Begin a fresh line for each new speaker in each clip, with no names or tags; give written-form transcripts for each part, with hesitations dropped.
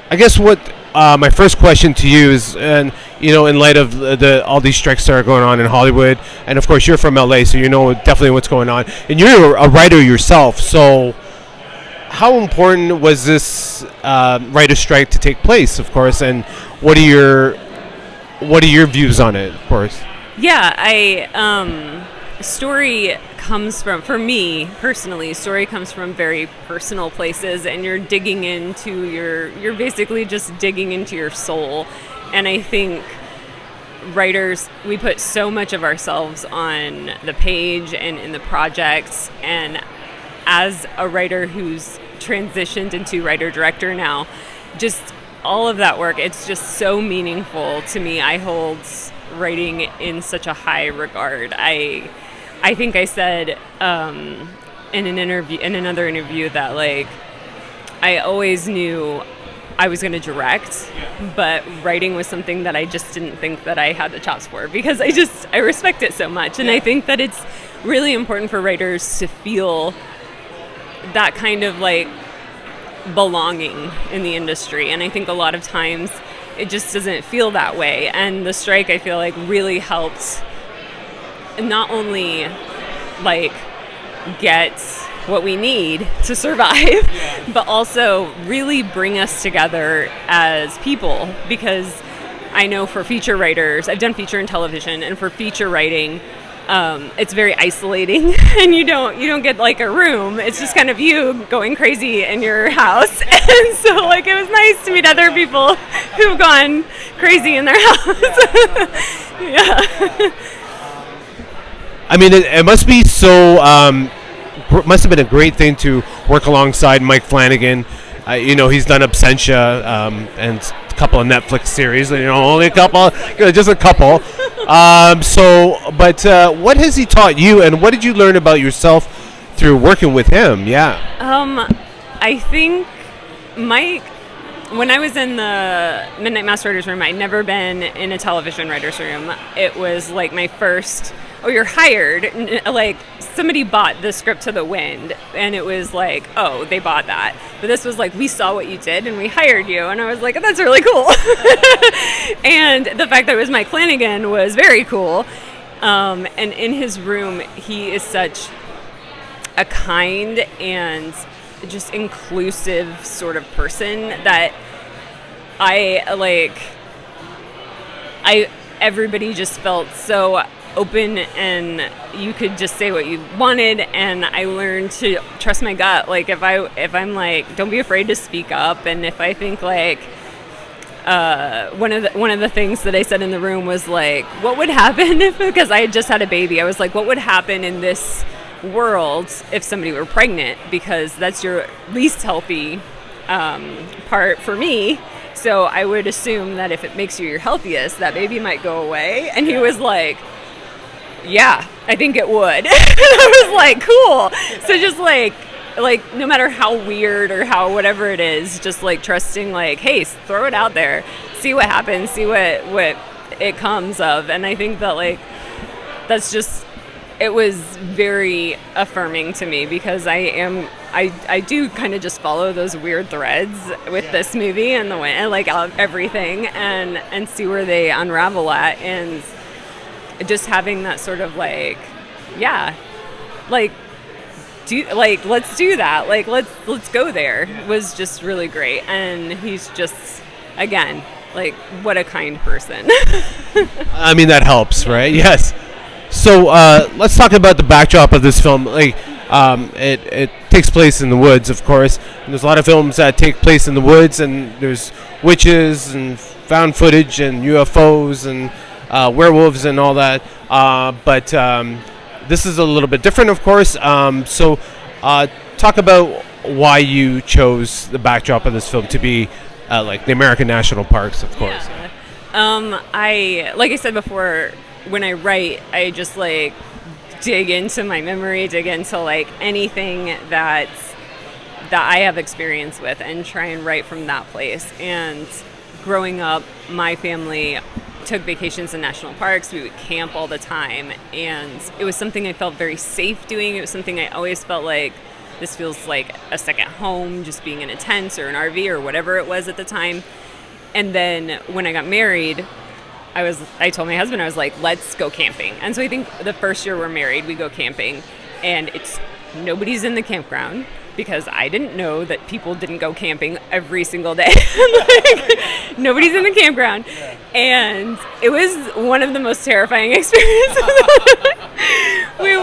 I guess what my first question to you is, and in light of all these strikes that are going on in Hollywood, and of course you're from LA, so you know definitely what's going on, and you're a writer yourself. So, how important was this writer strike to take place? Of course, and what are your views on it? Of course.
Yeah, story comes from, for me personally, story comes from very personal places, and you're you're basically just digging into your soul. And I think writers, we put so much of ourselves on the page and in the projects, and as a writer who's transitioned into writer-director now, just all of that work, it's just so meaningful to me. I hold writing in such a high regard. I think I said in another interview that like I always knew I was going to direct, but writing was something that I just didn't think that I had the chops for, because I respect it so much, and I think that it's really important for writers to feel that kind of like belonging in the industry, and I think a lot of times it just doesn't feel that way, and the strike, I feel like, really helped not only like get what we need to survive, but also really bring us together as people, because I know for feature writers, I've done feature and television, and for feature writing, it's very isolating, and you don't get like a room. It's just kind of you going crazy in your house, and so like it was nice to meet other people who've gone crazy in their house. Yeah.
I mean, it must be so. Must have been a great thing to work alongside Mike Flanagan. He's done Absentia and a couple of Netflix series. Only a couple, just a couple. What has he taught you, and what did you learn about yourself through working with him? Yeah.
I think Mike, when I was in the Midnight Mass writers room, I'd never been in a television writers room. It was like my first. Oh, you're hired. Like somebody bought the script to the wind, and it was like, oh, they bought that. But this was like, we saw what you did and we hired you, and I was like, oh, that's really cool. And the fact that it was Mike Flanagan was very cool. And in his room, he is such a kind and just inclusive sort of person that everybody just felt so open, and you could just say what you wanted, and I learned to trust my gut. Like if I'm like, don't be afraid to speak up, and if I think like one of the things that I said in the room was like, what would happen if, because I had just had a baby, I was like, what would happen in this world if somebody were pregnant, because that's your least healthy part for me. So I would assume that if it makes you your healthiest, that baby might go away. And he was like, yeah, I think it would. I was like, cool. So just like no matter how weird or how whatever it is, just like trusting, like, hey, throw it out there, see what happens, see what it comes of. And I think that like that's just, it was very affirming to me, because I do kind of just follow those weird threads with this movie and the way, and like everything, and see where they unravel at, and just having that sort of like, yeah, like let's do that, like let's go there, was just really great. And he's just, again, like, what a kind person.
I mean, that helps, right? Yes. So let's talk about the backdrop of this film. Like, it takes place in the woods, of course. And there's a lot of films that take place in the woods, and there's witches and found footage and UFOs and werewolves and all that. But this is a little bit different, of course. So talk about why you chose the backdrop of this film to be like the American National Parks, of course.
Yeah. Like I said before, when I write, I just like dig into my memory, dig into like anything that I have experience with, and try and write from that place. And growing up, my family took vacations in national parks. We would camp all the time, and it was something I felt very safe doing. It was something I always felt like This feels like a second home, just being in a tent or an RV or whatever it was at the time. And then when I got married, I told my husband, I was like, let's go camping. And so I think the first year we're married, we go camping, and nobody's in the campground, because I didn't know that people didn't go camping every single day. Like, nobody's in the campground. And it was one of the most terrifying experiences. We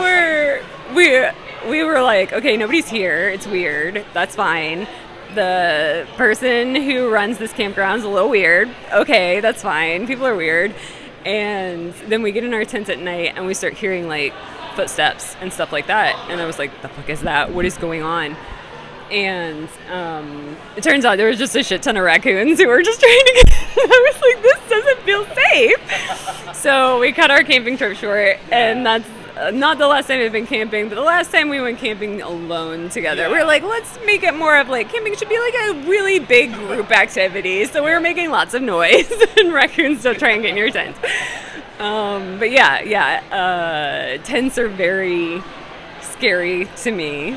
were like, okay, nobody's here. It's weird. That's fine. The person who runs this campground's a little weird. Okay, that's fine. People are weird. And then we get in our tent at night and we start hearing like footsteps and stuff like that. And I was like, the fuck is that? What is going on? And it turns out there was just a shit ton of raccoons who were just trying to get... I was like, this doesn't feel safe. So we cut our camping trip short, and that's not the last time we've been camping, but the last time we went camping alone together. We were like, let's make it more of like, camping should be like a really big group activity. So we were making lots of noise, and raccoons don't try and get in your tent. But tents are very scary to me,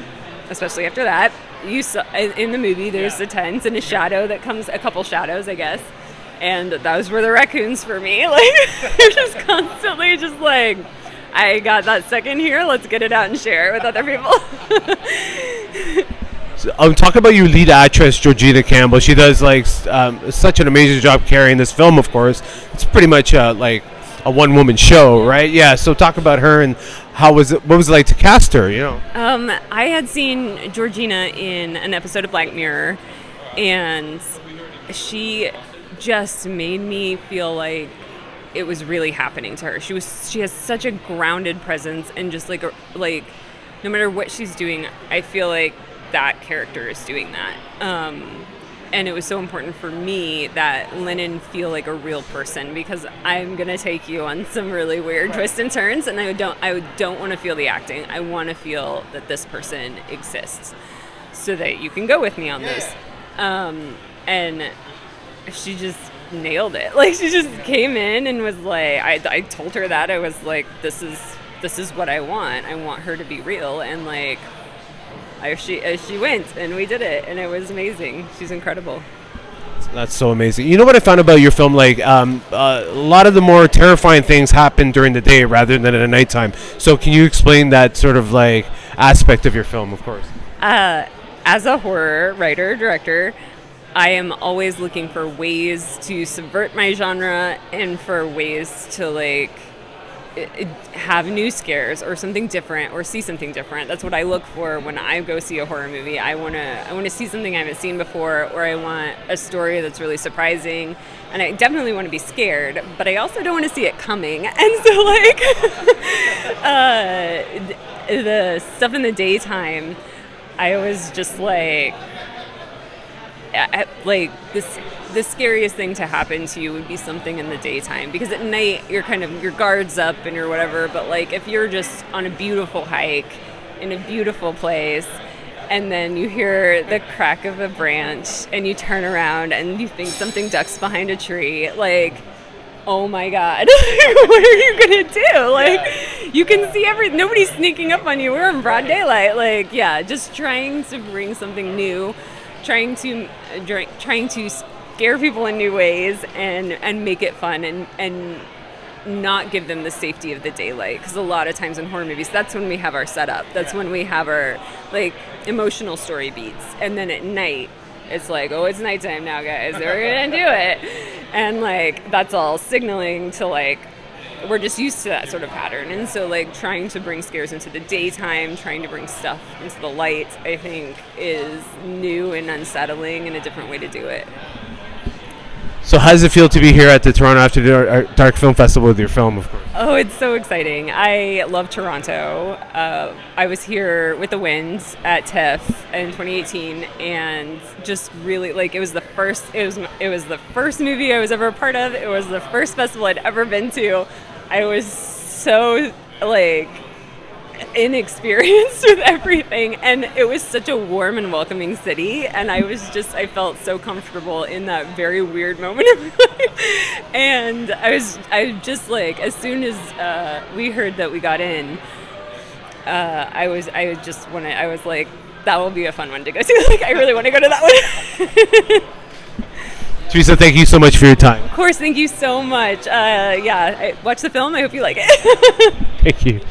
especially after that. You saw in the movie, there's a tent and a shadow that comes, a couple shadows, I guess. And those were the raccoons for me. Like, they're just constantly just like, I got that second here, let's get it out and share it with other people.
So, talk about your lead actress, Georgina Campbell. She does like such an amazing job carrying this film, of course. It's pretty much like a one-woman show, right? Yeah, so talk about her and what was it like to cast her, you know?
I had seen Georgina in an episode of Black Mirror, and she just made me feel like it was really happening to her. She has such a grounded presence, and just like no matter what she's doing, I feel like that character is doing that. And it was so important for me that Lennon feel like a real person, because I'm gonna take you on some really weird twists and turns, and I don't want to feel the acting. I want to feel that this person exists, so that you can go with me on this. And she just nailed it. Like, she just came in and was like, I told her that I was like, this is what I want. I want her to be real, and like. She went, and we did it, and it was amazing. She's incredible.
That's so amazing. You know what I found about your film? Like, a lot of the more terrifying things happen during the day rather than at nighttime. So can you explain that sort of like aspect of your film, of course?
As a horror writer, director, I am always looking for ways to subvert my genre and for ways to like have new scares or something different or see something different. That's what I look for when I go see a horror movie. I want to see something I haven't seen before, or I want a story that's really surprising, and I definitely want to be scared, but I also don't want to see it coming. And so like the stuff in the daytime, I was just like the scariest thing to happen to you would be something in the daytime, because at night you're kind of, your guard's up and you're whatever, but like if you're just on a beautiful hike in a beautiful place and then you hear the crack of a branch and you turn around and you think something ducks behind a tree, like, oh my God, what are you gonna do? Like, you can see nobody's sneaking up on you, we're in broad daylight. Like, yeah, just trying to bring something new, trying to scare people in new ways and make it fun and not give them the safety of the daylight, because a lot of times in horror movies, that's when we have our setup, that's when we have our like emotional story beats, and then at night it's like, oh, it's nighttime now, guys, we're gonna do it, and like that's all signaling to like we're just used to that sort of pattern. And so like trying to bring scares into the daytime, trying to bring stuff into the light, I think is new and unsettling and a different way to do it.
So how does it feel to be here at the Toronto After Dark Film Festival with your film, of course?
Oh, it's so exciting. I love Toronto. I was here with the Wind at TIFF in 2018, and just really, like, it was the first movie I was ever a part of. It was the first festival I'd ever been to. I was so, like, inexperienced with everything, and it was such a warm and welcoming city, and I felt so comfortable in that very weird moment of my life. And I just like, as soon as we heard that we got in, I was like, that will be a fun one to go to. Like, I really want to go to that one.
Teresa, thank you so much for your time.
Of course, thank you so much. Watch the film. I hope you like it.
Thank you.